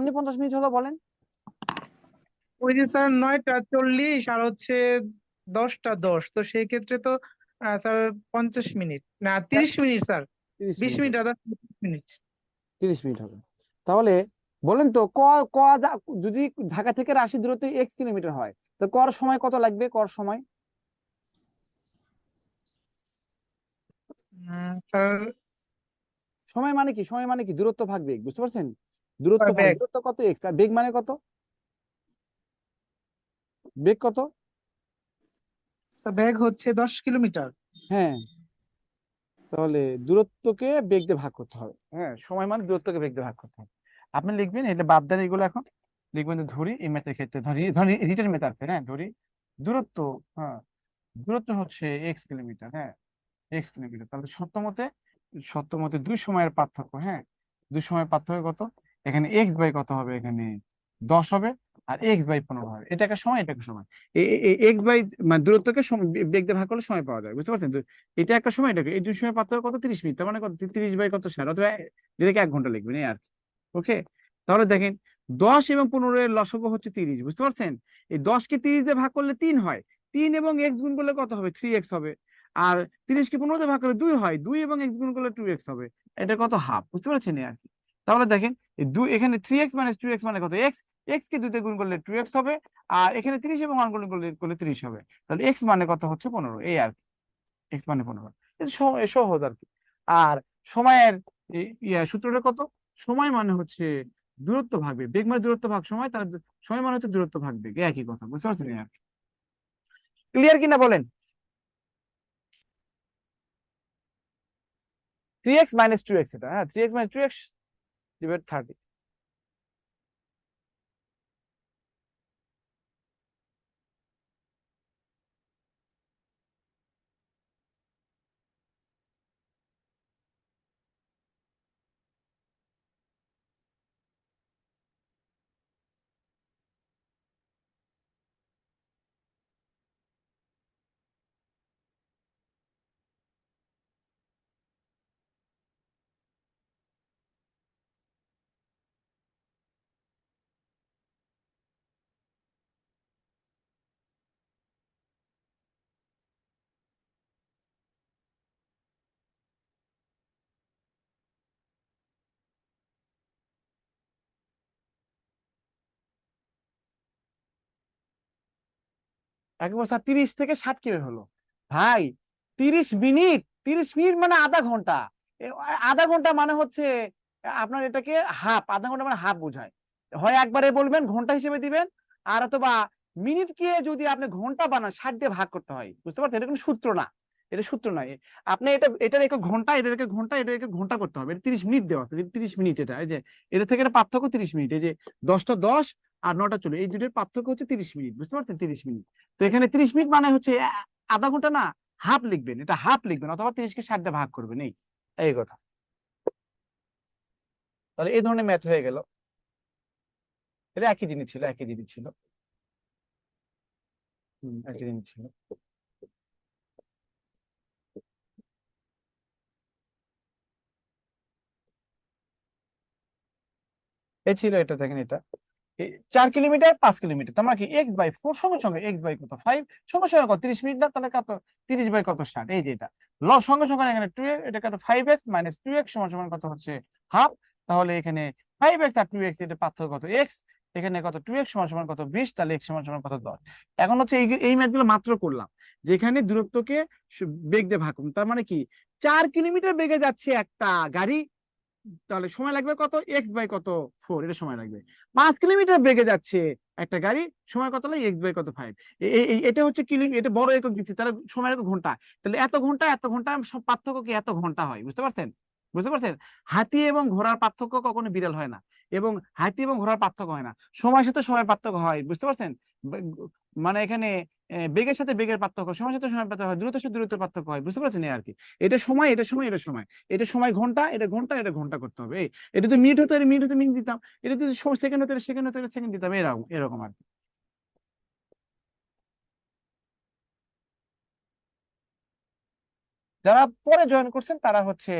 সামনে 50 মিনিট হলো বলেন? ওই যে স্যার 9টা 40 আর হচ্ছে 10টা 10, তো সেই ক্ষেত্রে তো স্যার 50 মিনিট না 30 মিনিট স্যার। 30 মিনিট 20 মিনিট হবে। আদা 30 মিনিট। 30 মিনিট হবে। তাহলে বলেন তো যদি ঢাকা থেকে রাশি দূরত্ব x কিলোমিটার হয়, তো কর সময় কত লাগবে? কর সময়, স্যার সময় মানে কি? সময় মানে কি? দূরত্ব ভাগ বেগ, বুঝতে পারছেন? দূরত্ব ভাগ, ব্যাগ দূরত্ব কত x আর বেগ মানে কত? বেগ কত? ব্যাগ হচ্ছে 10 কিলোমিটার। হ্যাঁ, তাহলে দূরত্বকে বেগ দিয়ে ভাগ করতে হবে। হ্যাঁ, সময় মানে দূরত্বকে বেগ দিয়ে ভাগ করতে হবে। আপনি লিখবেন, এটা বাদ দেন এগুলো এখন। লিখবেন যে ধরি এই ম্যাথের ক্ষেত্রে, ধরি ধরি রিটেন ম্যাথ আছে, হ্যাঁ ধরি দূরত্ব, হ্যাঁ দূরত্ব হচ্ছে x কিলোমিটার, হ্যাঁ x কিলোমিটার। তাহলে সত্যমতে দুই সময়ের পার্থক্য, হ্যাঁ দুই সময়ের পার্থক্য কত? এখানে x বাই কত হবে? এখানে 10 হবে, আর x বাই 15 হবে। এটা একটা সময়, এটা একটা সময়। এক্স বাই মানে দূরত্বকে বেগ দিয়ে ভাগ করলে সময় পাওয়া যায়, বুঝতে পারছেন তো? এটা একটা সময়, এটা এই দুই সময় পার্থক্য কত? 30 মিনিট। তার মানে কত? 30/কত, অথবা যেটাকে 1 ঘন্টা লিখবেন এই আর কি। ওকে, তাহলে দেখেন 10 এবং 15 এর লসাগু হচ্ছে 30, বুঝতে পারছেন? এই 10কে 30 দিয়ে ভাগ করলে 3 হয়, 3 এবং এক্স গুণ করলে কত হবে? 3x হবে। আর 30কে 15 দিয়ে ভাগ করলে 2 হয়, 2 এবং এক্স গুণ করলে 2x হবে। এটা কত? হাফ, বুঝতে পারছেন এই আর কি। তাহলে দেখেন এই দুই, এখানে 3x মাইনাস 2x মানে কত? এক্স, এক্স কে 2 দিয়ে গুণ করলে 2x হবে, আর এখানে 30 এবং 1 গুণ করলে 30 হবে। তাহলে এক্স মানে কত হচ্ছে? 15, এই আর কি। এক্স মানে 15, এটা সহজ আর কি। আর সময়ের সূত্রটা কত? সময় মানে হচ্ছে দূরত্ব ভাগ বেগ, বেগ মানে দূরত্ব ভাগ সময়, তার সময় মানে হচ্ছে দূরত্ব ভাগ বেগ, একই কথা, বুঝতে পারছেন? ক্লিয়ার কিনা বলেন? 3x - 2x, এটা হ্যাঁ 3x - 2x/30। একবার স্যার 30 থেকে 60 কিভাবে হলো? ভাই 30 মিনিট, 30 মিনিট মানে আধা ঘন্টা। এ, আধা ঘন্টা মানে হচ্ছে আপনার এটাকে হাফ, আধা ঘন্টা মানে হাফ বোঝায়। হয় একবারে বলবেন ঘন্টা হিসেবে দিবেন, আর অথবা মিনিটকে যদি আপনি ঘন্টা বানান 60 দিয়ে ভাগ করতে হয়, বুঝতে পারছেন? এটা কোনো সূত্র না, এটা সূত্র নয়। আপনি এটা রেখে ঘন্টা, এটা রেখে ঘন্টা, এটা রেখে ঘন্টা করতে হবে। এটা 30 মিনিট দেওয়া আছে, 30 মিনিট। এটা এই যে এটা থেকে এটা পার্থক্য 30 মিনিট। এই যে 10টা 10 আর 9টা 40, এই দুটোর পার্থক্য হচ্ছে 30 মিনিট, বুঝতে পারছেন? 30 মিনিট। তো এখানে 30 মিনিট মানে হচ্ছে আধা ঘন্টা না, হাফ লিখবেন, এটা হাফ লিখবেন, অথবা 30কে 60 দিয়ে ভাগ করবেন, এই এই কথা। তাহলে এই ধরনের ম্যাথ হয়ে গেল। এটা একই জিনিস ছিল, একই জিনিস ছিল। একই জিনিস ছিল। এই ছিল এটা, দেখেন এটা 4 কিলোমিটার 5 কিলোমিটার, তোমরা কি x/4 সঙ্গে সঙ্গে x/কত 5 সঙ্গে সঙ্গে কত 30 মিনিট না? তাহলে কত? 30/60, এই যে এটা সঙ্গে সঙ্গে এখানে 2 এটা কত? 5x - 2x সমান সমান কত হচ্ছে? হাফ। তাহলে এখানে 5x আর 2x এটা পার্থক্য কত? x। এখানে কত? 2x সমান সমান কত? 20, তাহলে x সমান সমান কত? 10। এখন হচ্ছে এই ম্যাথগুলো মাত্র করলাম, যেখানে দূরত্বকে বেগ দিয়ে ভাগ করুন। তার মানে কি 4 কিলোমিটার বেগে যাচ্ছে একটা গাড়ি, তাহলে সময় লাগবে কত? x/কত 4, এটা সময় লাগবে। 5 কিলোমিটার বেগে যাচ্ছে একটা গাড়ি, সময় কত লাগে? x/কত 5। এটা হচ্ছে এটা বড় একক দিচ্ছে, তার সময় একক ঘন্টা। তাহলে এত ঘন্টা এত ঘন্টা সব পার্থক্য কি এত ঘন্টা হয়, বুঝতে পারছেন? বুঝতে পারছেন? হাতি এবং ঘোড়ার পার্থক্য কখনো বিড়াল হয় না, এবং হাতি এবং ঘোড়ার পার্থক্য হয় না। সময়ের সাথে সময়ের পার্থক্য হয়, বুঝতে পারছেন? মানে এখানে বেগের সাথে বেগের পার্থক্য, সময়ের সাথে সময়ের পার্থক্য হয়, দূরত্বের সাথে দূরত্বের পার্থক্য হয়, বুঝতে পারছেন? এই আর কি। এটা সময়, এটা সময়, এটা সময়। এটা সময় ঘন্টা, এটা ঘন্টা, এটা ঘন্টা করতে হবে। এটা তো মিনিট হতো, এটা মিনিট হতে মিনিট দিতাম। এটা যদি সেকেন্ড হতো, সেকেন্ড হতো, সেকেন্ড দিতাম, এরকম এরকম আর কি। যারা পরে জয়েন করছেন তারা হচ্ছে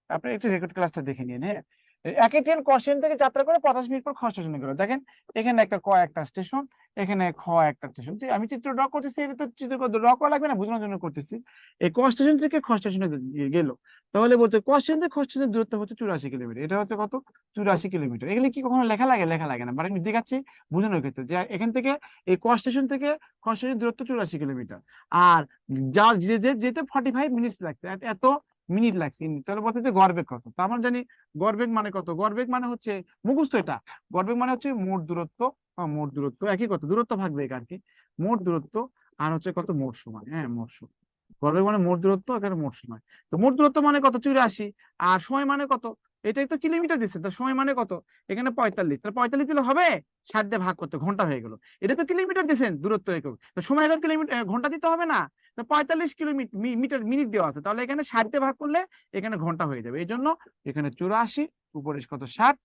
আপনি একটু রেকর্ড ক্লাসটা দেখে নিন, হ্যাঁ। একই ট্রেন ক স্টেশন থেকে যাত্রা করে 50 মিনিট পর খ স্টেশনে গেল। দেখেন এখানে একটা ক একটা স্টেশন, এখানে খ একটা স্টেশন। আমি চিত্র ড্র করতেছি, এটা তো চিত্র ড্র করা লাগবে না, বোঝানোর জন্য করতেছি। এই ক স্টেশন থেকে খ স্টেশনে গেল, তাহলে বলতে ক স্টেশন থেকে খ স্টেশনের দূরত্ব হচ্ছে 84 কিলোমিটার। এটা হচ্ছে কত? 84 কিলোমিটার। এগুলি কি কখনো লেখা লাগে? লেখা লাগে না, মানে আমি দেখাচ্ছি বোঝানোর ক্ষেত্রে যে এখান থেকে এই ক স্টেশন থেকে খ স্টেশনের দূরত্ব 84 কিলোমিটার। আর যা যেতে 45 মিনিট লাগছে, এত মিনিট লাগছে। তাহলে বলতে যে গড়বেগ কত, তা আমরা জানি গড়বেগ মানে কত। গড়বেগ মানে হচ্ছে মুখস্থ এটা, গড়বেগ মানে হচ্ছে মোট দূরত্ব। মোট দূরত্ব একই কত, দূরত্ব ভাগ বেগ আর কি। মোট দূরত্ব আর হচ্ছে কত, মোট সময়। হ্যাঁ, মোট সময়। গড়বেগ মানে মোট দূরত্ব, এখানে মোট সময়। তো মোট দূরত্ব মানে কত? 84। আর সময় মানে কত? এটাই তো কিলোমিটার দিচ্ছে, তার সময় মানে কত? এখানে 45, তাহলে 45 দিলে হবে 60 দিয়ে ভাগ করতে, ঘন্টা হয়ে গেল। এটা তো কিলোমিটার দিচ্ছেন দূরত্ব একক, তো সময় একক কিলোমিটার, ঘন্টা দিতে হবে না? তো 45 কিলোমিটার মিটার মিনিট দেওয়া আছে, তাহলে এখানে 60 দিয়ে ভাগ করলে এখানে ঘন্টা হয়ে যাবে। এই জন্য এখানে 84, উপরে কত 60,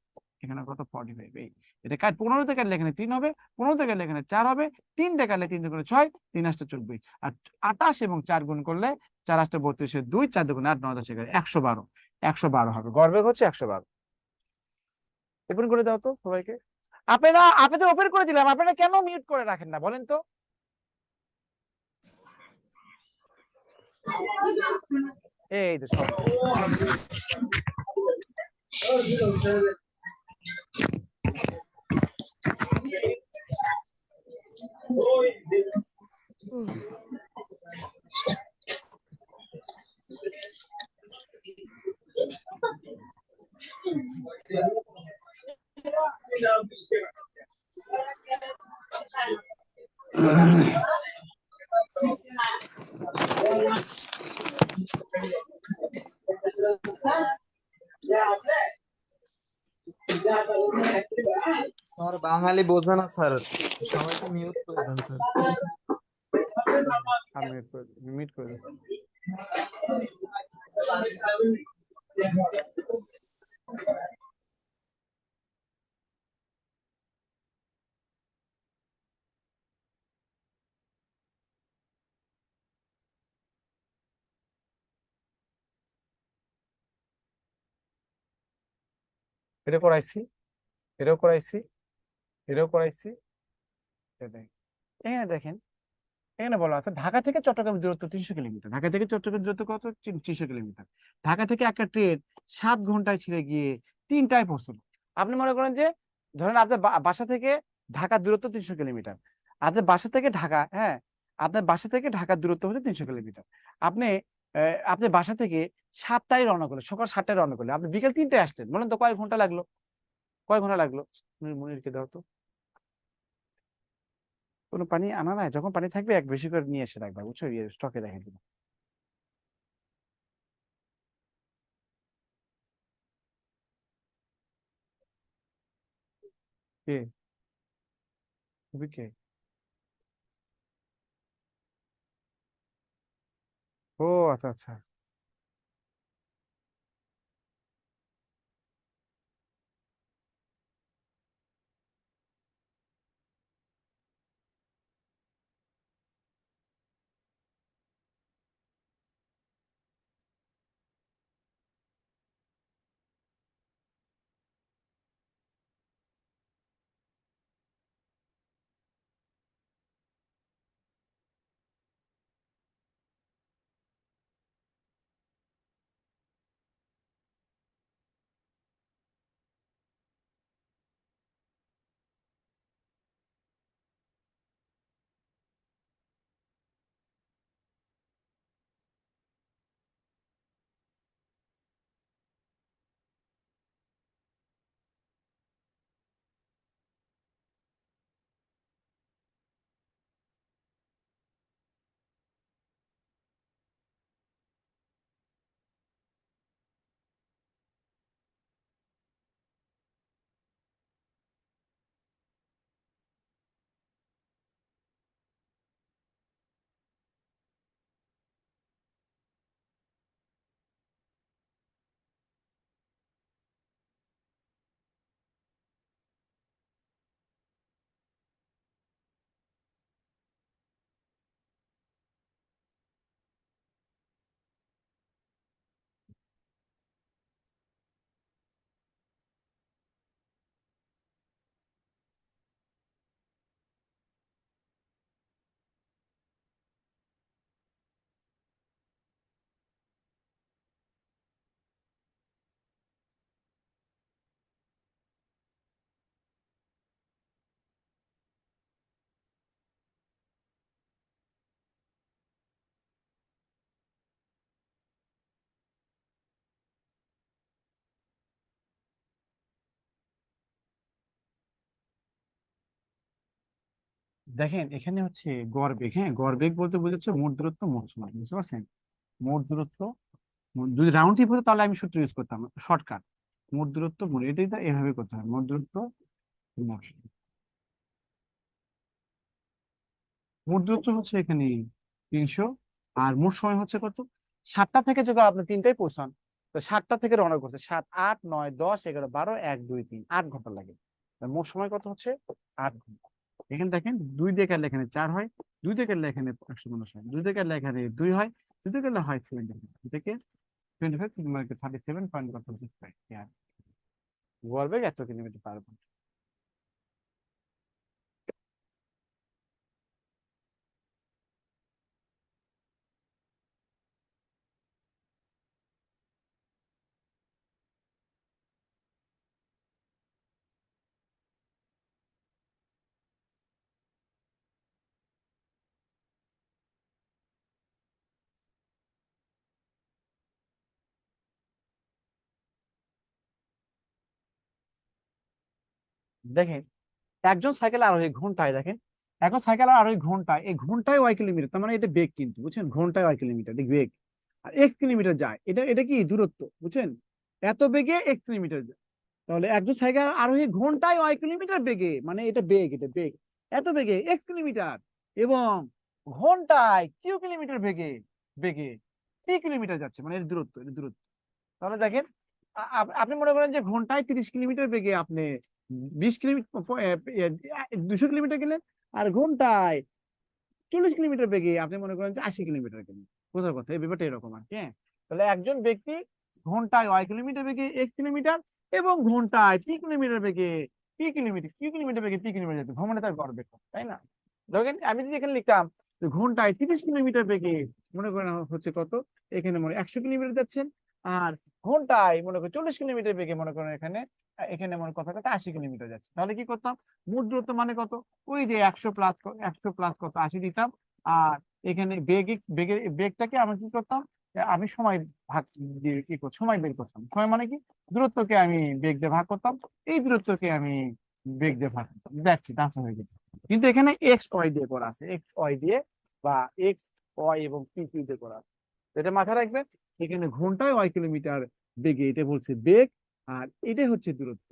এখানে কত 45। এই এটা কাট 15 থেকে কাটলে এখানে 3 হবে, 15 থেকে কাটলে এখানে 4 হবে, 3 থেকে কাটলে 3 দুগুণে 6, 3 আসতে 24। আর 28 এবং 4 গুণ করলে 4 আসতে 32, 2 4 দুগুণে 8, 9 10 11, 112। 112 হবে, গড়বেগ হচ্ছে 112। ওপেন করে দাও তো সবাইকে। আপনাদের ওপেন করে দিলাম, আপনারা কেন মিউট করে রাখেন না বলেন তো? এই তো সব। স্যার বাঙালি বোঝে না স্যার, সবাইকে মিউট করে দেন স্যার। মিউট করে দাও। এটা করাইছি, এটাও করাইছি, এটাও করাইছি। এটাই। এখানে দেখেন, এখানে বলা আছে ঢাকা থেকে চট্টগ্রাম দূরত্ব 300 কিলোমিটার। ঢাকা থেকে চট্টগ্রাম দূরত্ব কত? 300 কিলোমিটার। ঢাকা থেকে একটা ট্রেন 7 ঘন্টায় ছেড়ে গিয়ে 3টায় পৌঁছলো। আপনি মনে করেন যে, ধরেন আপনার বাসা থেকে ঢাকার দূরত্ব 300 কিলোমিটার। আপনার বাসা থেকে ঢাকা, হ্যাঁ, আপনার বাসা থেকে ঢাকার দূরত্ব হচ্ছে 300 কিলোমিটার। আপনি আপনার বাসা থেকে 7টায় রওনা করলেন, সকাল 7টায় রওনা করলেন, আপনি বিকেল 3টায় আসলেন, বলেন তো কয় ঘন্টা লাগলো? কয় ঘন্টা লাগলো? মনিরকে দাও তো। কোনো পানি আনা নাই, যখন পানি থাকবে এক বেশি করে নিয়ে এসে রাখবা, বুঝছো, ইয়ে স্টকে রেখে দিবা। কে? তুমি কে? ও আচ্ছা আচ্ছা। দেখেন এখানে হচ্ছে গড় বেগ, হ্যাঁ গড় বেগ বলতে বোঝাচ্ছে মোট দূরত্ব মোট সময়, বুঝতে পারছেন? মোট দূরত্ব যদি রাউন্ড ট্রিপ হতো তাহলে আমি সূত্র ইউজ করতাম, শর্টকাট। মোট দূরত্ব মোট, এটাই তো এভাবে করতে হয়, মোট দূরত্ব মোট সময়। মোট দূরত্ব হচ্ছে এখানে 300, আর মোট সময় হচ্ছে কত? 7টা থেকে যদি আপনি 3টায় পৌঁছান, তো 7টা থেকে রওনা করছে, 7, 8, 9, 10, 11, 12, 1, 2, 3, 8 ঘন্টা লাগে। তার মোট সময় কত হচ্ছে? 8 ঘন্টা। এখানে দেখেন 2 দিয়ে কাটলে এখানে 4 হয়, 2 দিয়ে কাটলে এখানে 150 হয়, 2 দিয়ে কাটলে এখানে 2 হয়, 2 দিয়ে কাটলে হয় 75 থেকে 25 মানে 37 পয়েন্ট কত হচ্ছে গড়বেগ এত কিলোমিটার পার ঘন্টা। দেখেন একজন সাইকেল আরোহী ঘন্টায়, দেখেন এখন সাইকেল আরোহী ঘন্টায়, এই ঘন্টায় কিলোমিটার, তার মানে এটা বেগ, কিন্তু বুঝছেন ঘন্টায় কিলোমিটার এটা বেগ। আর এক্স কিলোমিটার যায়, এটা এটা কি দূরত্ব, বুঝছেন? এত বেগে এক্স কিলোমিটার যায়। তাহলে একজন সাইকেল আরোহী ঘন্টায় কিলোমিটার বেগে, মানে এটা বেগ, এটা বেগ এত বেগে এক্স কিলোমিটার, এবং ঘন্টায় কিউ কিলোমিটার বেগে, বেগে পি কিলোমিটার যাচ্ছে, মানে এর দূরত্ব, এটা দূরত্ব। তাহলে দেখেন আপনি মনে করেন যে ঘন্টায় 30 কিলোমিটার বেগে আপনি 20 কিলোমিটার 200 কিলোমিটার গেলেন, আর ঘন্টায় 40 কিলোমিটার বেগে আপনি মনে করেন যে 80 কিলোমিটার গেলেন। বোঝার কথা, এই ব্যাপারটা এরকম আর কি, হ্যাঁ। তাহলে একজন ব্যক্তি ঘন্টায় কিলোমিটার বেগে এক্স কিলোমিটার, এবং ঘন্টায় পি কিলোমিটার বেগে পি কিলোমিটার, কিউ কিলোমিটার বেগে পি কিলোমিটার যাচ্ছে, ভ্রমণে তার গড় বেগ কত, তাই না? দেখেন আমি যদি এখানে লিখতাম যে ঘন্টায় 30 কিলোমিটার বেগে মনে করেন হচ্ছে কত, এখানে মনে 100 কিলোমিটার যাচ্ছেন, আর ঘন্টায় মনে করেন 40 কিলোমিটার বেগে মনে করেন এখানে, এখানে মনে কথা কথা 80 কিলোমিটার যাচ্ছে, তাহলে কি করতাম? মোট দূরত্ব মানে কত? ওই যে 100 প্লাস কত 80 দিতাম, আর এখানে বেগের বেগটাকে আমি কি করতাম, আমি সময় ভাগ দিয়ে কি করতাম, সময় বের করতাম, সময় মানে কি, দূরত্বকে আমি বেগ দিয়ে ভাগ করতাম, এই দূরত্বকে আমি বেগ দিয়ে ভাগ করতাম, দেখছি আনসার হয়ে গেছে। কিন্তু এখানে এক্স ওয়াই দিয়ে করা আছে, এক্স ওয়াই দিয়ে, বা এক্স ওয়াই এবং পি কিউ দিয়ে করা আছে। তো এটা মাথায় রাখবেন, এখানে ঘন্টায় কিলোমিটার বেগে, এটা বলছে বেগ, আর এটা হচ্ছে দূরত্ব,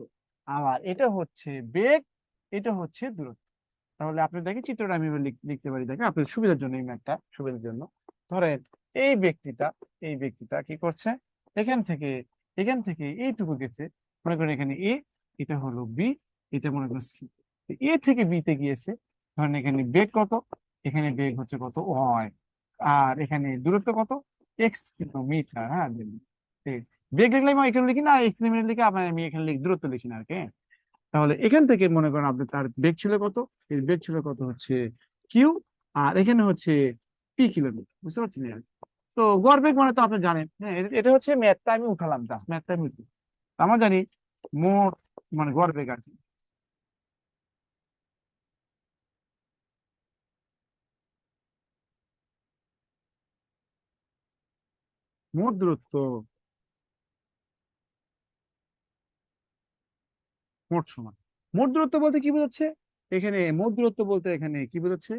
আবার এটা হচ্ছে বেগ, এটা হচ্ছে দূরত্ব। তাহলে আপনি দেখেন চিত্রটা আমি এবার লিখতে পারি, দেখেন আপনার সুবিধার জন্য, এই ম্যাথটা সুবিধার জন্য। ধরেন এই ব্যক্তিটা, এই ব্যক্তিটা কি করছে, এখান থেকে এখান থেকে এইটুকু গেছে, মনে করেন এখানে এ, এটা হলো বি, এটা মনে করেন সি, এ থেকে বি তে গিয়েছে। ধরেন এখানে বেগ কত, এখানে বেগ হচ্ছে কত ওয়াই, আর এখানে দূরত্ব কত, এক্স কিলোমিটার, হ্যাঁ বেগ লিখলে আমি এখানে লিখি না, এক্স কিলোমিটার লিখে আপনার আমি এখানে দূরত্ব লিখি না আর কি। তাহলে এখান থেকে মনে করেন আপনি তার বেগ ছিল কত, এর বেগ ছিল কত হচ্ছে কিউ, আর এখানে হচ্ছে পি কিলোমিটার, বুঝতে পারছেন? তো গড় বেগ মানে তো আপনি জানেন, হ্যাঁ এটা হচ্ছে ম্যাথটা আমি উঠালাম, জাস্ট ম্যাথটা আমি উঠি, আমরা জানি মোট মানে গড় বেগ আর কি, মোট দূরত্ব মোট সময়। মোট দূরত্ব বলতে কি বোঝাচ্ছে, এখানে মোট দূরত্ব বলতে এখানে কি বোঝাচ্ছে,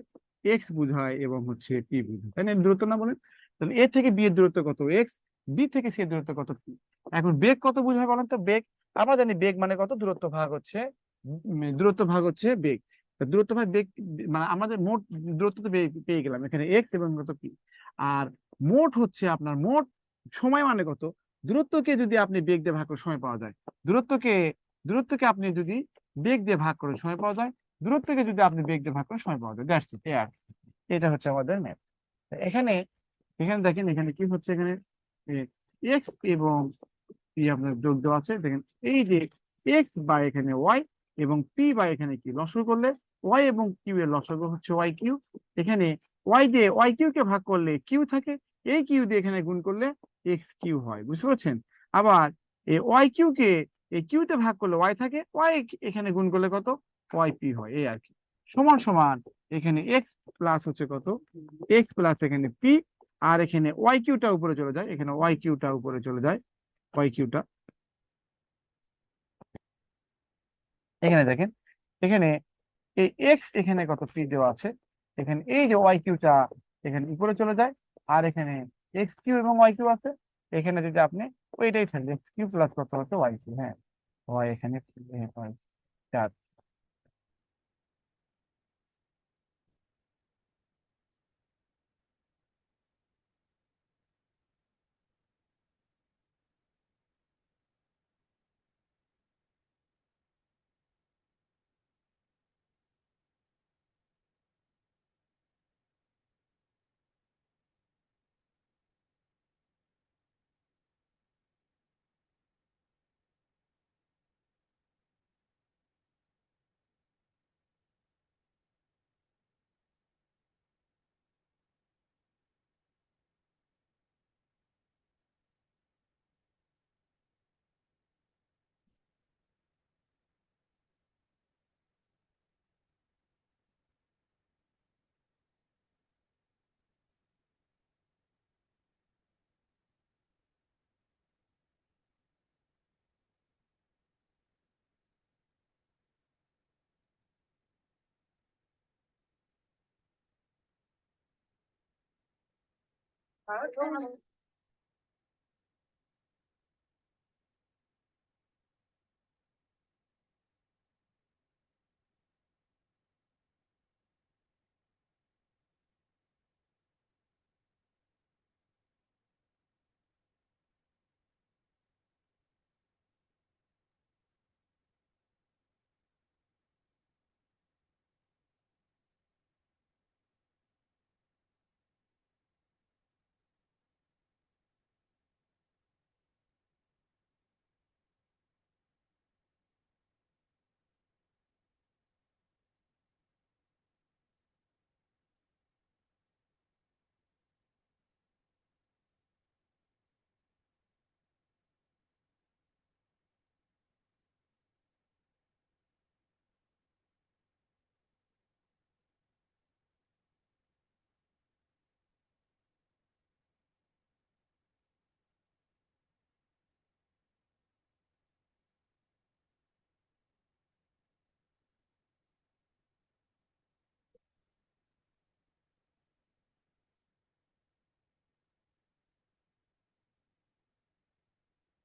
এক্স বোঝায় এবং হচ্ছে পি বোঝায়, তাই না? দূরত্ব না বলেন, তাহলে এ থেকে বি এর দূরত্ব কত এক্স, বি থেকে সি এর দূরত্ব কত পি। এখন বেগ কত বোঝায় বলেন তো? বেগ আমরা জানি বেগ মানে কত, দূরত্ব ভাগ হচ্ছে দূরত্ব ভাগ হচ্ছে বেগ। তা দূরত্ব ভাগ বেগ, মানে আমাদের মোট দূরত্ব তো পেয়ে গেলাম, এখানে এক্স এবং কত পি। আর মোট হচ্ছে আপনার মোট সময় মানে কত, দূরত্বকে যদি আপনি বেগ দিয়ে ভাগ করে সময় পাওয়া যায়, দূরত্বকে দূরত্বকে আপনি যদি বেগ দিয়ে ভাগ করে সময় পাওয়া যায়, দূরত্বকে যদি আপনি বেগ দিয়ে ভাগ করে সময় পাওয়া যায়, দ্যাটস ইট এয়ার। এটা হচ্ছে আমাদের ম্যাথ। এখানে এখানে দেখেন এখানে কি হচ্ছে, এখানে এক্স এবং পি আপনার যোগ দেওয়া আছে, দেখেন এই যে এক্স বা এখানে ওয়াই এবং পি বা এখানে কি লসাগু করলে, ওয়াই এবং কিউ এর লসাগু হচ্ছে ওয়াই কিউ। এখানে ওয়াই দিয়ে ওয়াই কিউ কে ভাগ করলে কিউ থাকে, এই কিউ দিয়ে এখানে গুণ করলে এক্স কিউ হয়, বুঝতে পারছেন? আবার এই ওয়াই কিউ কে এই কিউ তে ভাগ করলে ওয়াই থাকে, ওয়াই এখানে গুণ করলে কত, ওয়াই পি হয়, এই আর কি। সমান সমান এখানে এক্স প্লাস হচ্ছে কত, এক্স প্লাস এখানে পি, আর এখানে ওয়াই কিউটা উপরে চলে যায়, এখানে ওয়াই কিউটা উপরে চলে যায়, ওয়াই কিউটা এখানে দেখেন, এখানে এই এক্স এখানে কত পি দেওয়া আছে, এখানে এই যে ওয়াই কিউটা এখানে উপরে চলে যায়, আর এখানে এক্স কিউ এবং ওয়াই কিউ আছে, এখানে যদি আপনি ওইটাই থাকবে এক্স কিউ প্লাস কত হচ্ছে ওয়াই কিউ, হ্যাঁ ওয়াই এখানে হয় 4।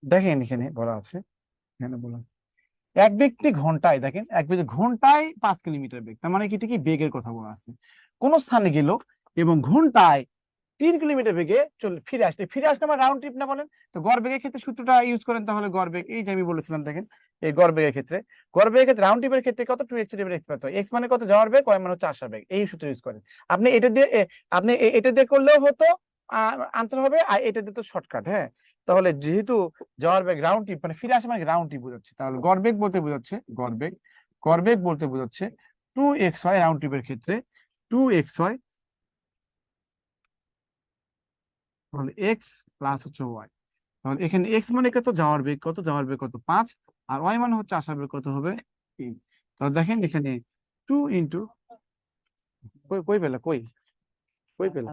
দেখেন এখানে বলা আছে, এখানে বলা এক ব্যক্তি ঘন্টায়, দেখেন এক ব্যক্তি ঘন্টায় 5 কিলোমিটার বেগ, তার মানে কি, এটা কি বেগের কথা বলা আছে। কোন স্থানে গেল এবং ঘন্টায় 3 কিলোমিটার বেগে ফিরে আসলে, ফিরে আসলে আমার রাউন্ড ট্রিপ না বলেন, তো গড় বেগের ক্ষেত্রে সূত্রটা ইউজ করেন, তাহলে গড় বেগ এই যে আমি বলেছিলাম, দেখেন এই গড় বেগের ক্ষেত্রে, গড় বেগের ক্ষেত্রে রাউন্ড ট্রিপের ক্ষেত্রে কত, 2x এক্স পাচ্ছ, এক্স মানে কত যাওয়ার বেগ, ওয়াই মানে হচ্ছে আসার বেগ, এই সূত্র ইউজ করেন। আপনি এটা দিয়ে আপনি এটা দিয়ে করলেও হতো, আনসার হবে, আর এটা দিয়ে তো শর্টকাট, হ্যাঁ। তাহলে যেহেতু যাওয়ার বেগ রাউন্ড ট্রিপ মানে ফিরে আসা মানে রাউন্ড ট্রিপ বোঝাচ্ছে, তাহলে গড় বেগ বলতে বোঝাচ্ছে, গড় বেগ বলতে বোঝাচ্ছে 2x রাউন্ড ট্রিপের ক্ষেত্রে, 2x, তাহলে এক্স প্লাস হচ্ছে ওয়াই। তাহলে এখানে এক্স মানে কত, যাওয়ার বেগ কত, যাওয়ার বেগ কত 5, আর ওয়াই মানে হচ্ছে আসার বেগ কত হবে 3। তাহলে দেখেন এখানে 2 ইন্টু, কই কই পেলা, কই কই পেলা,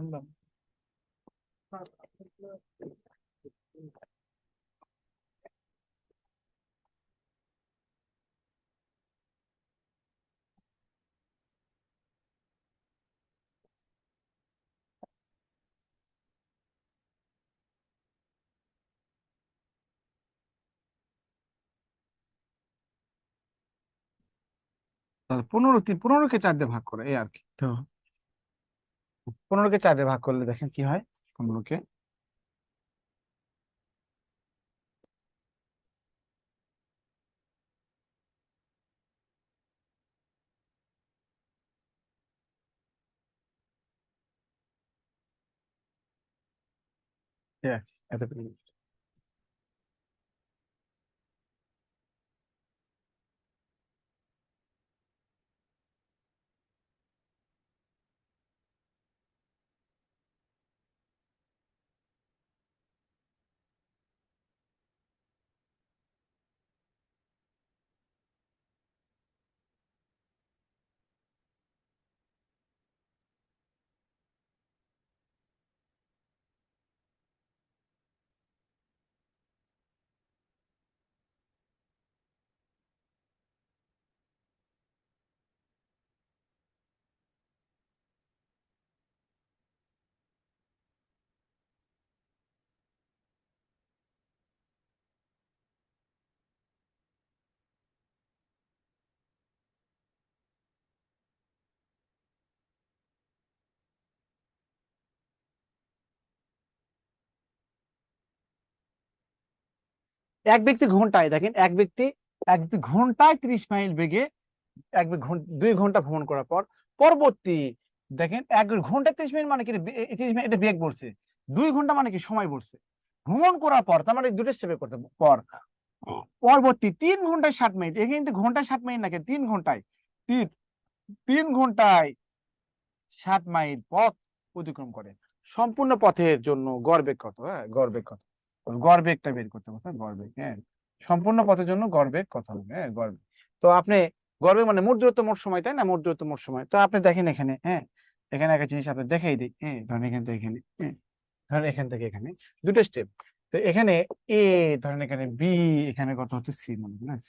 তাহলে 15কে 4 দিয়ে ভাগ করে এই আর কি, তো 15কে 4 দিয়ে ভাগ করলে দেখেন কি হয়, 15কে, এই আর কি, এত পেরে। এক ব্যক্তি ঘন্টায় দেখেন, এক ব্যক্তি ঘন্টায় 30 মাইল বেগে 2 ঘন্টা ভ্রমণ করার পর পরবর্তী দেখেন 1 ঘন্টা 30 মিনিট মানে কি 30 মিনিট এটা বেগ বলছে, 2 ঘন্টা মানে কি সময় বলছে ভ্রমণ করার পর, তার মানে দুটো স্টেপে করতে পর পরবর্তী 3 ঘন্টায় 60 মিনিট, এখানে কিন্তু ঘন্টায় 60 মিনিট নাকি 3 ঘন্টায় 3 ঘন্টায় 60 মাইল পথ অতিক্রম করে। সম্পূর্ণ পথের জন্য গড় বেগ কত? হ্যাঁ, গড় বেগ কত? গড় বেগটা বের করতে হবে, গড় বেগ। হ্যাঁ, সম্পূর্ণ পথের জন্য গড় বেগ কত হবে? হ্যাঁ, গড় বেগ। তো আপনি গড় বেগ মানে মোট দূরত্ব মোট সময়, তাই না? মোট দূরত্ব মোট সময়। তো আপনি দেখেন এখানে, হ্যাঁ, এখানে একটা জিনিস আপনি দেখাই দিই। হ্যাঁ, ধরেন এখান থেকে এখানে, হ্যাঁ, ধরেন এখান থেকে এখানে দুটো স্টেপ। তো এখানে এ, ধরেন এখানে বি, এখানে কত হচ্ছে সি মনে করেন,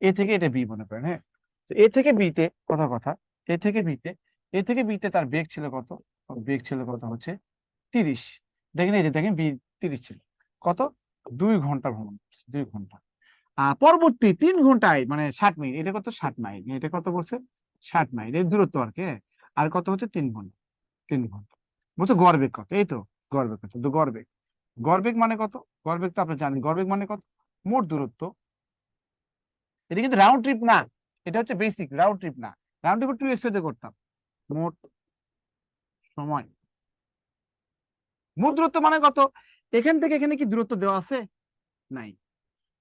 এ থেকে এটা বি মনে করেন। হ্যাঁ, তো এ থেকে বিতে কথা এ থেকে বিতে, তার বেগ ছিল কত? বেগ ছিল কত হচ্ছে 30। দেখেন এই যে দেখেন বি 30 ছিল কত? 2 ঘন্টা ভ্রমণ করছে, 2 ঘন্টা। পরবর্তী 3 ঘন্টায় মানে 60 মিনিট, এটা কত? 60 মাইল। এটা কত বলছে? 60 মাইল এর দূরত্ব আর কি। হ্যাঁ? আর কত হচ্ছে 3 ঘন্টা, 3 ঘন্টা বলছে। গড় বেগ কত? এই তো গড় বেগ কত, তো গড় বেগ মানে কত? গড় বেগ তো আপনি জানেন, গড় বেগ মানে কত? মোট দূরত্ব। এটা কিন্তু রাউন্ড ট্রিপ না, এটা হচ্ছে বেসিক, রাউন্ড ট্রিপ না। রাউন্ড ট্রিপ 2x দিয়ে করতাম। মোট সময়, মোট দূরত্ব মানে কত? এখান থেকে এখানে কি দূরত্ব দেওয়া আছে? নাই।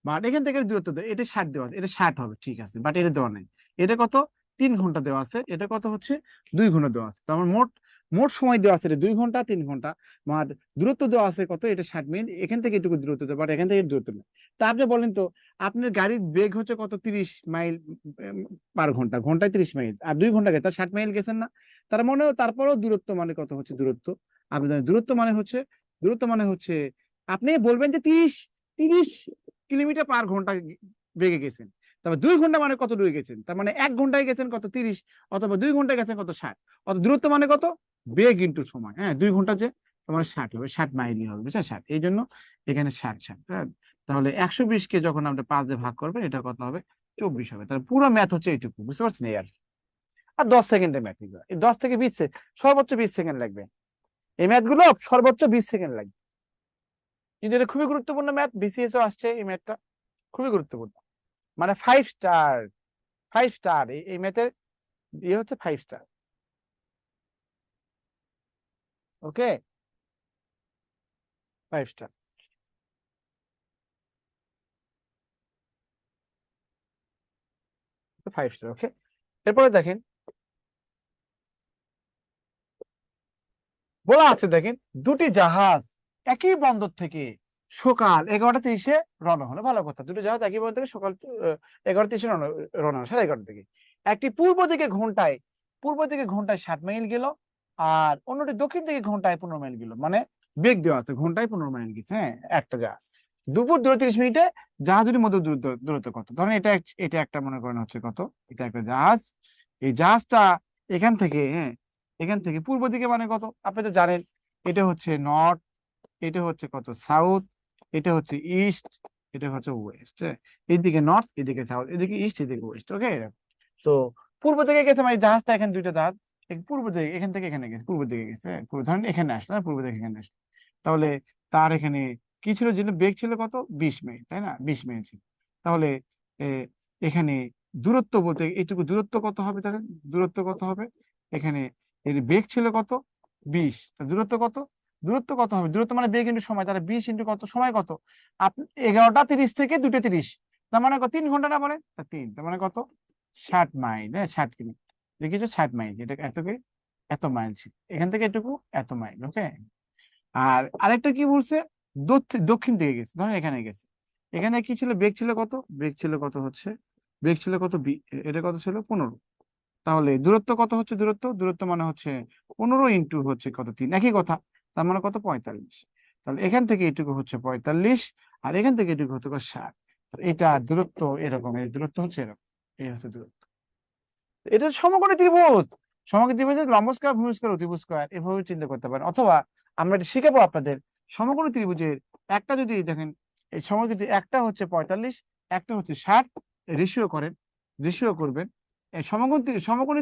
বাট এখান থেকে দূরত্ব দেওয়া, এটা 60 দেওয়া আছে, এটা 60 হবে, ঠিক আছে, বাট এটা দেওয়া নাই। এটা কত? 3 ঘন্টা দেওয়া আছে। এটা কত হচ্ছে? 2 ঘন্টা দেওয়া আছে। তো আমার মোট মোট সময় দেওয়া আছে 2 ঘন্টা 3 ঘন্টা। আর দূরত্ব দেওয়া আছে কত? এটা 60 মিনিট। এখান থেকে এটুকু দূরত্ব দেওয়া, বাট এখান থেকে দূরত্ব নেই। তা আপনি বলেন তো, আপনার গাড়ির বেগ হচ্ছে কত? 30 মাইল পার ঘন্টা, ঘন্টায় 30 মাইল, আর 2 ঘন্টা গেছে, তার 60 মাইল গেছেন না? তার মানে তারপরেও দূরত্ব মানে কত হচ্ছে? দূরত্ব আপনি জানেন, দূরত্ব মানে হচ্ছে আপনি বলবেন যে 30 কিলোমিটার পার ঘন্টা বেগে গেছেন। তারপর 2 ঘন্টা মানে কত দূরে গেছেন? তার মানে 1 ঘন্টায় গেছেন কত? 30। অথবা 2 ঘন্টায় গেছেন কত? 60। অত দূরত্ব মানে কত? বেগ ইন্টু সময়। হ্যাঁ, 2 ঘন্টা যে তোমার 60 হবে, 60 মাইলই হবে, বুঝছেন? 60, এই জন্য এখানে 60। হ্যাঁ, তাহলে 120 কে যখন আপনি 5 দিয়ে ভাগ করবেন, এটা কত হবে? 24 হবে। তাহলে পুরো ম্যাথ হচ্ছে এইটুকু, বুঝতে পারছেন? এই আর 10 সেকেন্ডের ম্যাথ, এই 10 থেকে 20 সর্বোচ্চ 20 সেকেন্ড লাগবে। এই ম্যাথ গুলো সর্বোচ্চ 20 সেকেন্ড লাগবে। কিন্তু এটা খুবই গুরুত্বপূর্ণ ম্যাথ, বিসিএস ও আসছে এই ম্যাথটা, খুবই গুরুত্বপূর্ণ। মানে 5 স্টার, 5 স্টার এই ম্যাথের ইয়ে হচ্ছে 5 স্টার। ওকে, 5 স্টার, 5 স্টার। ওকে, এরপরে দেখেন বলা আছে, দেখেন দুটি জাহাজ একই বন্দর থেকে সকাল 11:30 রওনা হলো। ভালো কথা, দুটো জাহাজ একই বন্দর থেকে সকাল 11:30 রওনা হলো, 11:30 থেকে। একটি পূর্ব দিকে ঘন্টায় 60 মাইল গেল, আর অন্যটি দক্ষিণ দিকে ঘন্টায় 15 মাইল গেল। মানে বেগ দেওয়া আছে, ঘন্টায় 15 মাইল গেছে। হ্যাঁ, একটা জাহাজ দুপুর 2:30 জাহাজের মধ্যে দূরত্ব কত? ধরেন এটা একটা মনে করেন হচ্ছে কত, এটা একটা জাহাজ। এই জাহাজটা এখান থেকে, হ্যাঁ, এখান থেকে পূর্ব দিকে মানে কত? আপনি তো জানেন, এটা হচ্ছে নর্থ, এটা হচ্ছে কত সাউথ, এটা হচ্ছে ইস্ট, এটা হচ্ছে ওয়েস্ট। এইদিকে নর্থ, এদিকে সাউথ, এদিকে ইস্ট, এদিকে ওয়েস্ট। ওকে, তো পূর্ব দিকে গেছে মানে জাহাজটা, এখানে দুইটা জাহাজ পূর্ব দিকে, এখান থেকে এখানে গেছে, পূর্ব দিকে গেছে। ধরেন এখানে আসলো, পূর্ব দিকে এখানে আসলো। তাহলে তার এখানে কি ছিল? যে বেগ ছিল কত? 20 মিনিট, তাই না? 20 মিনিট ছিল। তাহলে এ, এখানে দূরত্ব বলতে এইটুকু দূরত্ব কত হবে? তাহলে দূরত্ব কত হবে? এখানে এর বেগ ছিল কত? 20। দূরত্ব কত? দূরত্ব কত হবে? দূরত্ব মানে বেগ ইন্টু সময়, তাহলে 20 ইন্টু কত? সময় কত? আপনি 11:30 থেকে 2:30, তার মানে কত? 3 ঘন্টা না বলে? 3, তার মানে কত? 60 মাইল। হ্যাঁ, 60 কিলো দেখিয়েছো, 60 মাইল। এটা এত মাইল ছিল, এখান থেকে এটুকু এত মাইল। ওকে, আর আরেকটা কি বলছে? দক্ষিণ দিকে গেছে, ধরেন এখানে গেছে। এখানে কি ছিল? বেগ ছিল কত? বেগ ছিল কত হচ্ছে? বেগ ছিল কত? এটা কত ছিল? 15। তাহলে দূরত্ব কত হচ্ছে? দূরত্ব মানে হচ্ছে 15 ইন্টু হচ্ছে কত? 3, একই কথা। তার মানে কত? 45। তাহলে এখান থেকে এটুকু হচ্ছে 45, আর এখান থেকে এটুকু হচ্ছে 60। এটা দূরত্ব এরকম, এই দূরত্ব হচ্ছে এরকম, এই হচ্ছে দূরত্ব। এটা সমকোণী ত্রিভুজ। সমকোণী ত্রিভুজের লম্ব স্কয়ার, ভূমি স্কয়ার, অতিভুজ স্কয়ার এভাবে চিন্তা করতে পারেন। অথবা আমরা এটা শিখাবো আপনাদের, সমকোণী ত্রিভুজের একটা যদি দেখেন, এই সমকোণী একটা হচ্ছে 45, একটা হচ্ছে 60, রেশিও করেন, রেশিও করবেন। এই সমকোণী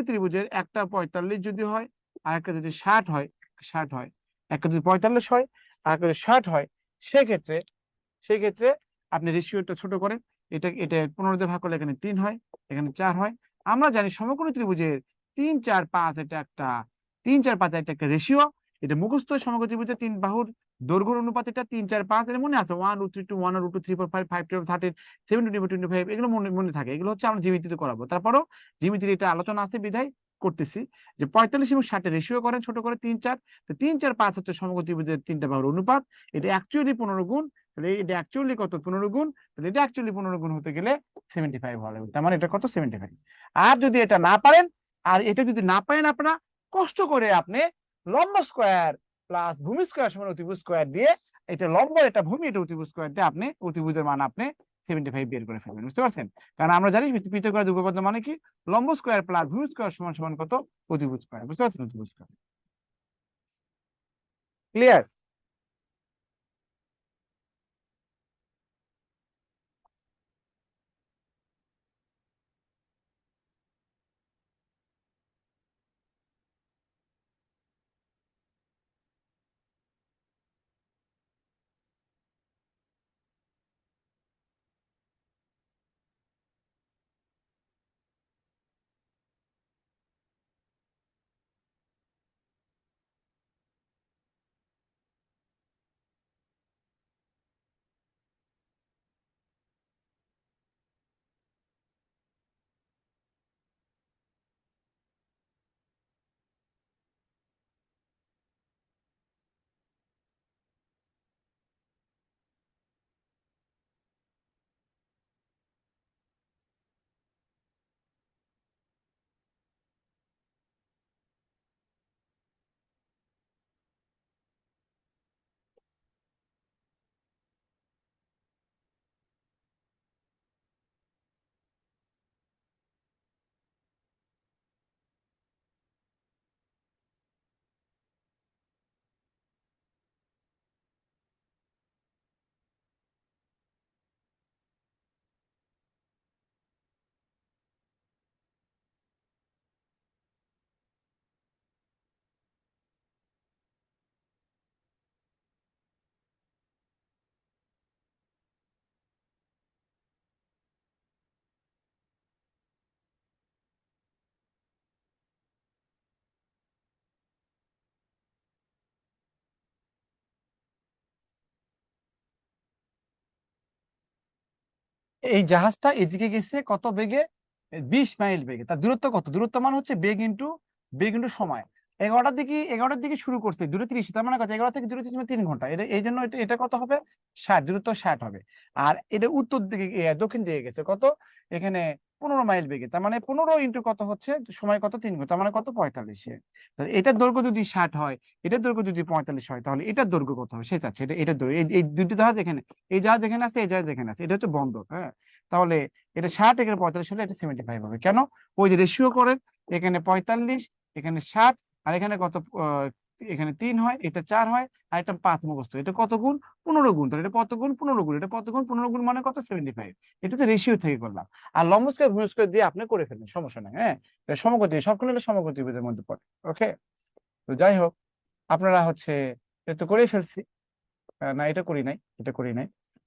ত্রিভুজের একটা 45 যদি হয়, আর একটা যদি 60 হয়, একটা যদি 45 হয় আর একটা যদি 60 হয়, সেই ক্ষেত্রে আপনি রেশিওটা ছোট করেন, এটা এটা 15 দিয়ে ভাগ করলে এখানে 3 হয়, এখানে 4 হয়। আমরা জানি সমকোণী ত্রিভুজের 3 4 5 এটা একটা 3 4 5 এটা একটা রেশিও। এটা মুখস্থ সমকোণী ত্রিভুজের 3 বাহুর দৈর্ঘ্যের অনুপাত, এটা 3 4 5 এর মনে আছে 1 √3 2 1 √2 3 4 5 5 12 13 7 25 এগুলো মনে মনে থাকে, এগুলো হচ্ছে আমরা জ্যামিতিতে করাবো। তারপরও জ্যামিতির এটা আলোচনা আছে বিধায় করতেছি যে 45 এবং 60 রেশিও করেন ছোট করে 3 4, তো 3 4 5 হচ্ছে সমকোণী ত্রিভুজের 3টা বাহুর অনুপাত। এটা অ্যাকচুয়ালি 15 গুণ, তাহলে এটা অ্যাকচুয়ালি কত 15 গুণ, তাহলে এটা অ্যাকচুয়ালি 15 গুণ হতে গেলে 75 হবে, তার মানে এটা কত 75। আর যদি এটা না পারেন, আর এটা যদি না পারেন আপনারা কষ্ট করে আপনি লম্ব স্কয়ার প্লাস ভূমি স্কয়ার সমান অতিভুজ স্কয়ার দিয়ে, এটা লম্ব এটা ভূমি এটা অতিভুজ স্কয়ার দিয়ে আপনি অতিভুজের মান আপনি 75 বের করে ফেলবেন, বুঝতে পারছেন? কারণ আমরা জানি পিথাগোরাস উপপাদ্য মানে কি, লম্ব স্কয়ার প্লাস ভূমি স্কয়ার সমান সমান কত অতিভুজ স্কয়ার, বুঝতে পারছেন? অতিভুজ স্কয়ার ক্লিয়ার? এই জাহাজটা এদিকে গেছে কত বেগে, 20 মাইল বেগে। তার দূরত্ব কত, দূরত্ব মান হচ্ছে বেগ ইন্টু সময়। 11টার দিকে শুরু করছে 2:30, তার মানে কত 11 থেকে 2:30 মানে 3 ঘন্টা। এটা এই জন্য এটা এটা কত হবে 60, দূরত্ব 60 হবে। আর এটা উত্তর দিকে দক্ষিণ দিকে গেছে কত, এখানে 15 মাইল বেগে, তার মানে 15 ইন্টু কত হচ্ছে সময় কত 3 ঘন্টা, তার মানে কত 45। তাহলে এটার দৈর্ঘ্য যদি 60 হয়, এটার দৈর্ঘ্য যদি 45 হয়, তাহলে এটার দৈর্ঘ্য কত হবে সে চাচ্ছে। এটার দৈর্ঘ্য এই দুটি জাহাজ এখানে, এই জাহাজ এখানে আছে, এই জাহাজ এখানে আছে, এটা হচ্ছে বন্দর, হ্যাঁ। তাহলে এটা 60 এখানে 45 হলে এটা 75 হবে। কেন? ওই যে রেশিও করেন, এখানে 45 এখানে 60, আর এখানে কত এখানে 3 হয়, এটা 4 হয়, আর এটা 5 মুখস্থ। এটা কত গুণ 15 গুণ, তাহলে এটা কত গুণ 15 গুণ, এটা কত গুণ 15 গুণ মানে কত 75। এটা হচ্ছে রেশিও থেকে করলাম। আর লম্ব স্কয়ার ভূমি স্কয়ার দিয়ে আপনি করে ফেলেন, সমস্যা নাই, হ্যাঁ। এটা সমকোণী, সবগুলো হলো সমকোণী ত্রিভুজের মধ্যে পড়ে। ওকে, তো যাই হোক, আপনারা হচ্ছে এটা তো করেই ফেলছি। না এটা করি নাই, এটা করি নাই।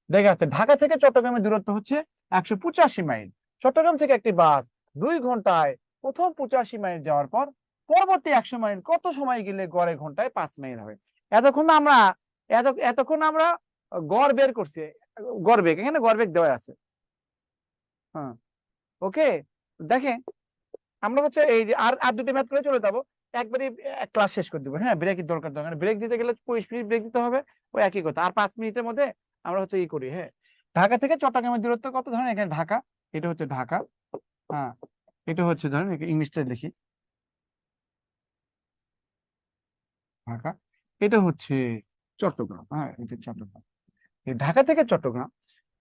দেখা যাচ্ছে ঢাকা থেকে চট্টগ্রামের দূরত্ব হচ্ছে 185 মাইল। চট্টগ্রাম থেকে একটি বাস 2 ঘন্টায় প্রথম 85 মাইল যাওয়ার পর পরবর্তী 100 মাইল কত সময় গেলে গড়ে ঘন্টায় 5 মাইল হবে। এতক্ষণ আমরা এতক্ষণ আমরা গড় বের করছি, গড় বেগ এখানে গড় বেগ দেওয়া আছে, হ্যাঁ। ওকে, দেখেন আমরা হচ্ছে এই যে আর আর দুটো ম্যাথ করে চলে যাবো, একবারে ক্লাস শেষ করে দেবো, হ্যাঁ। ব্রেকের দরকার ব্রেক দিতে গেলে 20 মিনিট ব্রেক দিতে হবে, ওই একই কথা। আর 5 মিনিটের মধ্যে আমরা হচ্ছে ই করি, হ্যাঁ। ঢাকা থেকে চট্টগ্রামের দূরত্ব কত, ধরেন এখানে ঢাকা, এটা হচ্ছে ঢাকা, হ্যাঁ। এটা হচ্ছে ধরেন ইংলিশটা লিখি, ঢাকা, এটা হচ্ছে চট্টগ্রাম, হ্যাঁ, এটা চট্টগ্রাম। এই ঢাকা থেকে চট্টগ্রাম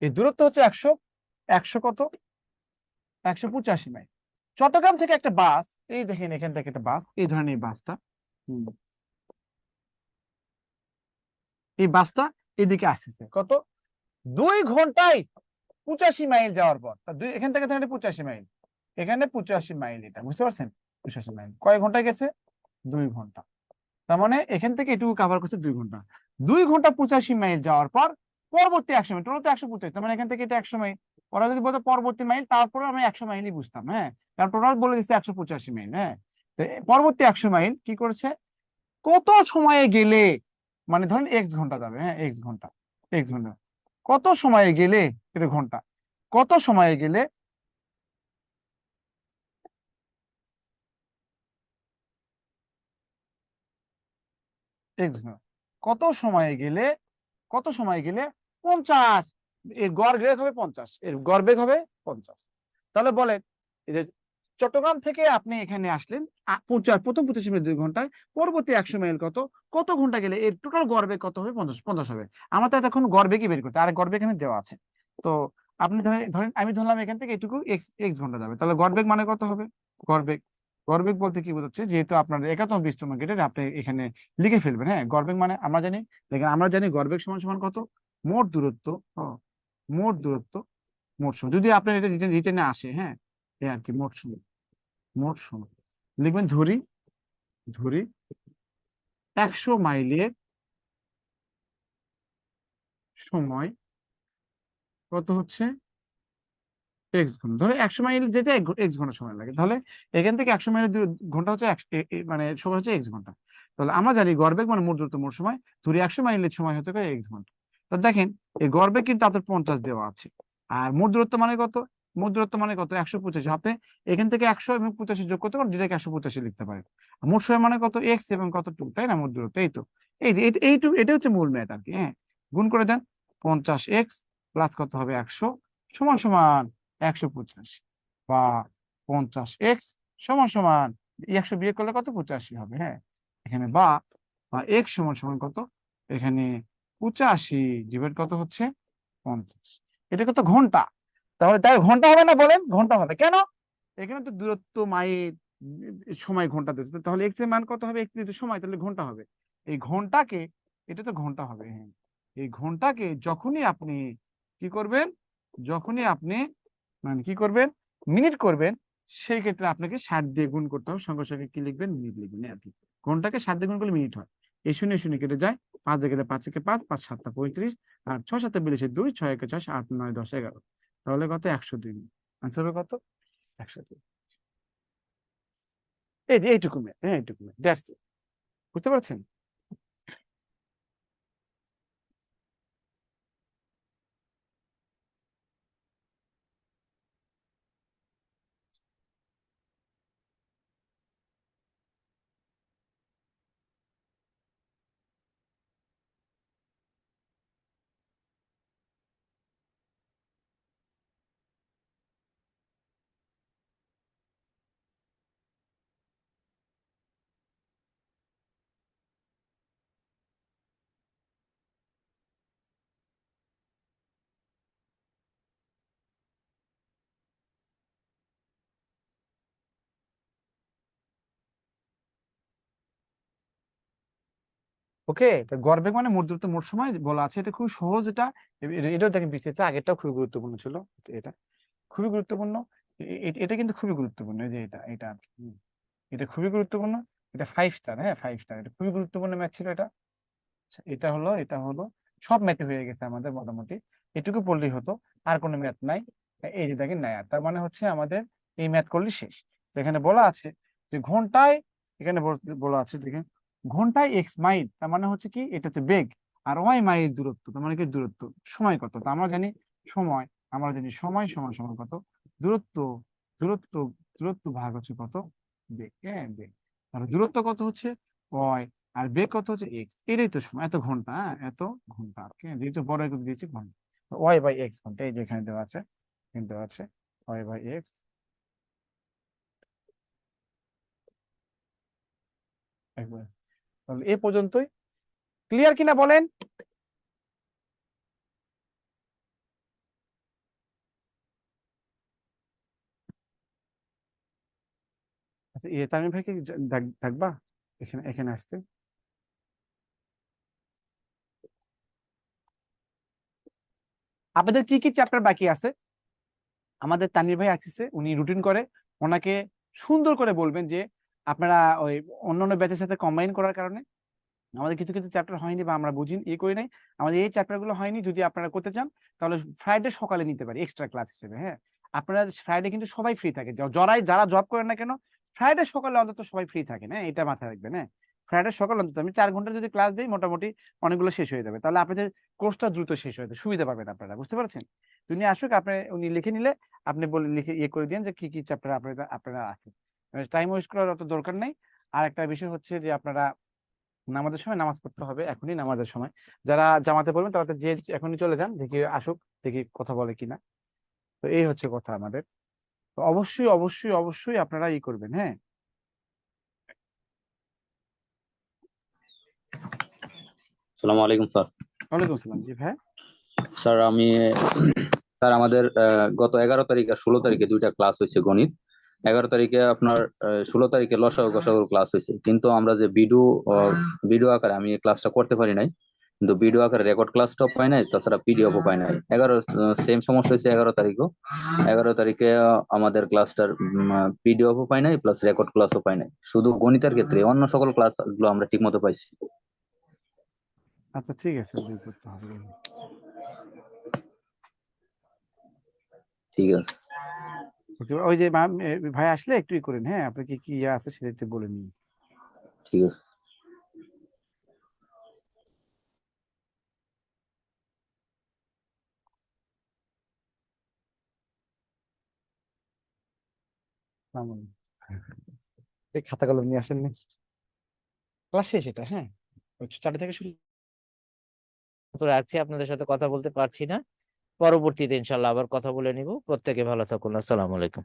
এই দূরত্ব হচ্ছে 100 100 কত 185 মাইল। চট্টগ্রাম থেকে একটা বাস, এই দেখেন এখান থেকে একটা বাস, এই ধরনের এই বাসটা, এই বাসটা এদিকে আসতেছে কত 2 ঘন্টায় 85 মাইল যাওয়ার পর। এখান থেকে ধরেন 85 মাইল, এখানে 85 মাইল, এটা বুঝতে পারছেন? 85 মাইল কয় ঘন্টায় গেছে, 2 ঘন্টা। তার মানে এখান থেকে এটুকু কভার করছে 2 ঘন্টা। 2 ঘন্টা 85 মাইল যাওয়ার পর পরবর্তী 100 মাইল, টোটাল তো 185, তার মানে এখান থেকে এটা 100 মাইল। ওরা যদি বলতো পরবর্তী মাইল, তারপরে আমি 100 মাইলই বুঝতাম, হ্যাঁ, কারণ টোটাল বলে দিচ্ছে 185 মাইল, হ্যাঁ। তো পরবর্তী 100 মাইল কি করেছে, কত সময়ে গেলে, মানে ধরেন এক্স ঘন্টা যাবে, হ্যাঁ, এক্স ঘন্টা, এক্স ঘন্টা, কত সময়ে গেলে, এটা ঘন্টা, কত সময়ে গেলে, এক্স ঘন্টা, কত সময়ে গেলে, কত সময় গেলে 50, এর গড় বেগ হবে 50, এর গড় বেগ হবে 50। তাহলে বলেন, এই যে চট্টগ্রাম থেকে আপনি এখানে আসলেন, প্রথম 25 মিনিট 2 ঘন্টায়, পরবর্তী 100 মাইল কত, কত ঘন্টা গেলে এর টোটাল গড় বেগ কত হবে, 50, 50 হবে। আমার তো এখন গড় বেগই বের করতে, আর গড় বেগ এখানে দেওয়া আছে। তো আপনি ধরেন ধরেন আমি ধরলাম এখান থেকে এটুকু এক্স এক্স ঘন্টা যাবে, তাহলে গড় বেগ মানে কত হবে, গড় বেগ, গড় বেগ বলতে কি বোঝাচ্ছে, যেহেতু আপনার 51তম 20তম গেটের আপনি এখানে লিখে ফেলবেন, হ্যাঁ। গড় বেগ মানে আমরা জানি, দেখেন আমরা জানি গড় বেগ সমান সমান কত, মোট দূরত্ব, ও, মোট দূরত্ব, মোট সময়, যদি আপনার এটা রিটেনে আসে, হ্যাঁ, এই আর কি, মোট সময়, মোট সময় লিখবেন, ধরি, ধরি 100 মাইলের সময় কত হচ্ছে, এক্স ঘন্টা, ধরো 100 মাইল যেতে এক্স ঘন্টা সময় লাগে, তাহলে এখান থেকে 100 মাইলের ঘন্টা হচ্ছে মানে সময় হচ্ছে এক্স ঘন্টা। তাহলে আমরা জানি গড়বেগ মানে মোট দূরত্ব মোট সময়, ধরি 100 মাইলের সময় হতে পারে এক্স ঘন্টা। তো দেখেন, এই গড়বেগ কিন্তু আপনার 50 দেওয়া আছে, আর মোট দূরত্ব মানে কত, মোট দূরত্ব মানে কত, 185। আপনি এখান থেকে 100 এবং 85 যোগ করতে পারেন, ডিরেক্ট 185 লিখতে পারেন। আর মোট সময় মানে কত, এক্স এবং কত টু, তাই না, মোট দূরত্ব, এই তো, এই যে এইটুকু, এটা হচ্ছে মূল ম্যাথ আর কি, হ্যাঁ। গুণ করে দেন, 50x প্লাস কত হবে 100 সমান সমান 185, বা 50x সমান সমান 100 বিয়োগ করলে কত, 85 হবে, হ্যাঁ। এখানে বা বা এক্স সমান সমান কত, এখানে 85 ডিভাইড কত হচ্ছে 50, এটা কত, ঘন্টা। তাহলে তাই ঘন্টা হবে না, বলেন, ঘন্টা হবে কেন, এখানে তো দূরত্ব মাইল, সময় ঘন্টা দিচ্ছে, তাহলে এক্স এর মান কত হবে, এক্স যেহেতু সময়, তাহলে ঘন্টা হবে। এই ঘন্টাকে, এটা তো ঘন্টা হবে, হ্যাঁ, এই ঘন্টাকে যখনই আপনি কি করবেন, যখনই আপনি মানে কি করবেন, মিনিট করবেন, সেই ক্ষেত্রে আপনাকে 60 দিয়ে গুণ করতে হবে, সঙ্গে সঙ্গে কি লিখবেন, মিনিট লিখবেন, আর কি। ঘন্টাকে 7 দিয়ে গুণ করলে মিনিট হয়। এই শূন্য শূন্য কেটে যায়, 5 দিয়ে গেলে 5 একে 5, 5 7 35, আর 6 7 42, 2 6 একে 6, 8 9 10 11, তাহলে কত, 102 মিনিট। আনসার হবে কত, 102। এই যে এইটুকু ম্যাথ, হ্যাঁ, এইটুকু ম্যাথ, দ্যাটস ইট। বুঝতে পারছেন? ওকে, তো গড় বেগ মানে মোট দূরত্ব মোট সময় বলা আছে, এটা খুব সহজ, এটা এটাও দেখেন বিসিএস আগেরটাও খুবই গুরুত্বপূর্ণ ছিল, এটা খুবই গুরুত্বপূর্ণ, এটা কিন্তু খুবই গুরুত্বপূর্ণ, এই যে এটা এটা আর কি। এটা খুবই গুরুত্বপূর্ণ, এটা 5 স্টার, হ্যাঁ, 5 স্টার, এটা খুবই গুরুত্বপূর্ণ ম্যাথ ছিল এটা। আচ্ছা, এটা হলো সব ম্যাথে হয়ে গেছে আমাদের মোটামুটি, এটুকু পড়লেই হতো, আর কোনো ম্যাথ নাই। এই যে দেখেন নাই আর, তার মানে হচ্ছে আমাদের এই ম্যাথ করলে শেষ। তো এখানে বলা আছে যে ঘন্টায়, এখানে বলা আছে দেখেন, ঘন্টায় এক্স মাইল, তার মানে হচ্ছে কি, এটা হচ্ছে বেগ, আর ওয়াই মাইল দূরত্ব, তার মানে কি দূরত্ব, সময় কত, তো আমরা জানি সময়, আমরা জানি সময় সমান সমান কত, দূরত্ব, দূরত্ব, দূরত্ব ভাগ হচ্ছে কত, বেগ, হ্যাঁ, বেগ। তাহলে দূরত্ব কত হচ্ছে ওয়াই, আর বেগ কত হচ্ছে এক্স, এটাই তো সময়, এত ঘন্টা, হ্যাঁ, এত ঘন্টা, যেহেতু বড় একক দিয়েছি ঘন্টা, ওয়াই বাই এক্স ঘন্টা, এই যে এখানে দেওয়া আছে, এখানে দেওয়া আছে ওয়াই বাই এক্স, একবার। তাহলে এ পর্যন্তই, ক্লিয়ার কিনা বলেন? আচ্ছা, তামিম ভাইকে ডাকবা এখানে, এখানে আসতে। আপনাদের কি কি চ্যাপ্টার বাকি আছে? আমাদের তানভীর ভাই আসছে, উনি রুটিন করে, ওনাকে সুন্দর করে বলবেন যে আপনারা ওই অন্যান্য ব্যাচের সাথে কম্বাইন করার কারণে আমাদের কিছু কিছু চ্যাপ্টার হয়নি বা আমরা করি নাই, আমাদের এই চ্যাপ্টার গুলো হয়নি। যদি আপনারা করতে চান তাহলে ফ্রাইডে সকালে নিতে পারি এক্সট্রা ক্লাস হিসেবে। হ্যাঁ, আপনারা ফ্রাইডে কিন্তু সবাই ফ্রি থাকে, যারা জব করেন না কেন ফ্রাইডে সকালে অন্তত সবাই ফ্রি থাকে। হ্যাঁ, এটা মাথায় রাখবেন। হ্যাঁ, ফ্রাইডে সকালে অন্তত আমি 4 ঘন্টা যদি ক্লাস দিই মোটামুটি অনেকগুলো শেষ হয়ে যাবে, তাহলে আপনাদের কোর্সটা দ্রুত শেষ হয়ে যাবে, সুবিধা পাবেন আপনারা। বুঝতে পারছেন? উনি আসুক, উনি লিখে নিলে আপনি বলে লিখে করে দিন যে কি কি চ্যাপ্টার আপনারা আছে। টাইম ওয়েস্ট করার অত দরকার নেই। আর একটা বিষয় হচ্ছে যে আপনারা নামাজের সময় নামাজ পড়তে হবে, এখনই নামাজের সময়। যারা জামাতে পড়বেন তারা তো যে এখনই চলে যান, দেখি আসুক, দেখি কথা বলে কিনা। তো এই হচ্ছে কথা আমাদের। তো অবশ্যই অবশ্যই অবশ্যই আপনারা করবেন। হ্যাঁ, আসসালামু আলাইকুম স্যার। ওয়ালাইকুম আসসালাম। জি ভাই। স্যার স্যার আমাদের গত 11 তারিখ আর 16 তারিখে দুইটা ক্লাস হয়েছে গণিত। 11 তারিখে আপনার 16 তারিখে লসাগু গসাগুর ক্লাস হয়েছে, কিন্তু আমরা যে ভিডিও আকারে আমি এই ক্লাসটা করতে পারি নাই, কিন্তু ভিডিও আকারে রেকর্ড ক্লাসটাও পাই নাই, তাছাড়া পিডিএফও পাই নাই। সেম সমস্যা হয়েছে 11 তারিখও। 11 তারিখে আমাদের ক্লাসটার পিডিএফও পাই নাই, প্লাস রেকর্ড ক্লাসও পাই নাই। শুধু গণিতের ক্ষেত্রে অন্য সকল ক্লাস গুলো আমরা ঠিক মতো পাইছি। আচ্ছা ঠিক আছে, ওই করতে হবে। ঠিক আছে। ওই যে ভাই আসলে একটু করেন। হ্যাঁ, আপনার কি কি আছে সেটা একটু বলে নিন। ঠিক আছে। আসসালামু আলাইকুম। এই খাতা কলম নিয়ে আসেন না, ক্লাস শেষ এটা। হ্যাঁ, 4টা থেকে শুরু। তো রাখছি, আপনাদের সাথে কথা বলতে পারছি না। পরবর্তীতে ইনশাল্লাহ আবার কথা বলে নিব। প্রত্যেকে ভালো থাকুন। আসসালামু আলাইকুম।